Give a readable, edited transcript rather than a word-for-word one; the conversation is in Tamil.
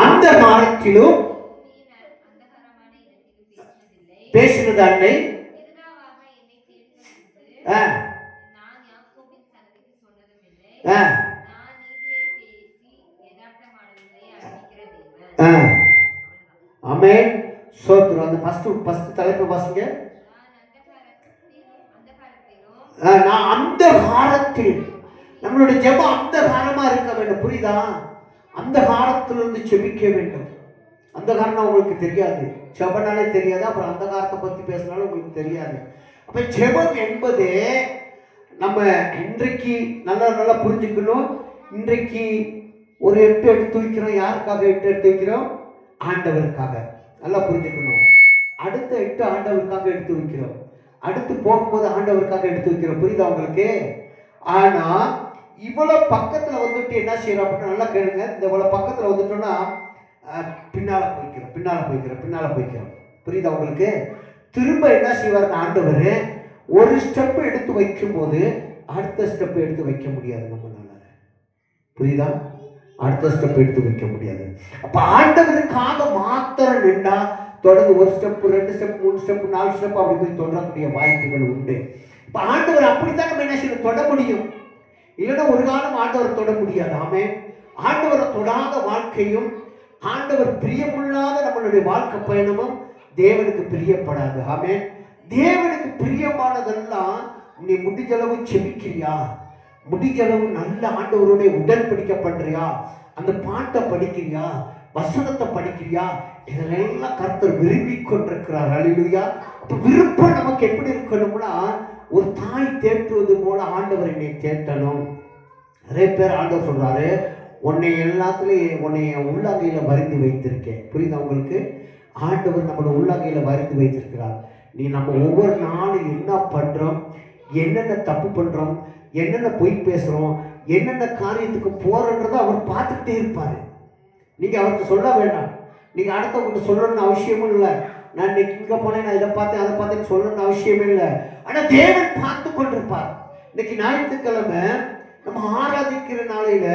அந்த காலத்திலும் பேசினது அன்னை ஆமென். சோத்ரம். அந்த ஃபர்ஸ்ட் தலைப்பு வாசிங்க. நான் அந்த காலத்தில், நம்மளுடைய ஜெபம் அந்த காலமா இருக்க வேண்டும். புரியுதா? அந்த காலத்திலிருந்து செபிக்க வேண்டும். அந்த காரணம் உங்களுக்கு தெரியாது, ஜெபனாலே தெரியாது, அப்புறம் அந்த காலத்தை பத்தி பேசினாலும் உங்களுக்கு தெரியாது. அப்ப ஜெபம் என்பது நம்ம இன்றைக்கு நல்லா புரிஞ்சுக்கணும். இன்றைக்கு ஒரு 8 எடுத்து வைக்கிறோம். யாருக்காக 8 எடுத்து வைக்கிறோம்? ஆண்டவருக்காக. நல்லா புரிஞ்சுக்கணும். அடுத்த 8 ஆண்டவருக்காக எடுத்து வைக்கிறோம். அடுத்து போகும்போது ஆண்டவருக்காக எடுத்து வைக்கிறோம். புரியுதா உங்களுக்கு? ஆனா இவ்வளவு பக்கத்துல வந்துட்டு என்ன செய்யறோம் அப்படின்னா, நல்லா கேளுங்க. இந்த இவ்வளவு பக்கத்துல வந்துட்டோம்னா பின்னால போய்க்கிறோம். புரியுதா உங்களுக்கு? திரும்ப என்ன செய்வாருன்னு ஆண்டவர் ஒரு ஸ்டெப் எடுத்து வைக்கும் போது அடுத்த ஸ்டெப் எடுத்து வைக்க முடியாது நம்மளால. புரியுதா? அடுத்த ஸ்டெப் எடுத்து வைக்க முடியாது. அப்ப ஆண்டவருக்காக மாத்திரம் நின்றா தொடர்ந்து ஒரு ஸ்டெப், 2 ஸ்டெப், 3 ஸ்டெப், 4 ஸ்டெப் அப்படி போய் தொடரக்கூடிய வாய்ப்புகள் உண்டு. இப்ப ஆண்டவர் அப்படித்தான் நம்ம என்ன செய்ய தொட முடியும். இல்லைன்னா ஒரு காலம் ஆண்டவர் தொட முடியாது. ஆமே. ஆண்டவரை தொடாத வாழ்க்கையும் ஆண்டவர் பிரியமில்லாத நம்மளுடைய வாழ்க்கை பயணமும் தேவனுக்கு பிரியப்படாது. ஆமே. தேவனுக்கு பிரியமானதெல்லாம் நீ முடிஞ்சளவு செபிக்கிறியா, முடிஞ்சளவு நல்ல ஆண்டவருடைய உடன்படிக்க பண்றியா, அந்த பாட்டை படிக்கிறியா, வசனத்தை படிக்கிறியா, இதெல்லாம் கர்த்தர் விரும்பி கொண்டிருக்கிறார். அல்லேலூயா. அப்ப விருப்பம் நமக்கு எப்படி இருக்கணும்னா, ஒரு தாய் தேற்றுவது போல ஆண்டவர் என்னை தேற்றணும். நிறைய பேர் ஆண்டவர் சொல்றாரு, உன்னை எல்லாத்துலயும் உன்னை உள்ளங்கையில வரிந்து வைத்திருக்கேன். புரியுதா உங்களுக்கு? ஆண்டவர் நம்மளோட உள்ளங்கையில வரிந்து வைத்திருக்கிறார். நீ நம்ம ஒவ்வொரு நாளும் என்ன பண்றோம், என்னென்ன தப்பு பண்றோம், என்னென்ன பொய் பேசுறோம், என்னென்ன காரியத்துக்கு போறன்றதை அவர் பார்த்துக்கிட்டே இருப்பாரு. நீங்க அவருக்கு சொல்ல வேண்டாம். நீங்க அடுத்தவங்களுக்கு சொல்லணும்னு அவசியமும் இல்லை. நான் இன்னைக்கு இங்க போனேன், நான் இதை பார்த்தேன் அதை பார்த்தேன்னு சொல்லணும்னு அவசியமே இல்லை. ஆனா தேவன் பார்த்து கொண்டிருப்பார். இன்னைக்கு ஞாயிற்றுக்கிழமை நம்ம ஆராதிக்கிற நாளையில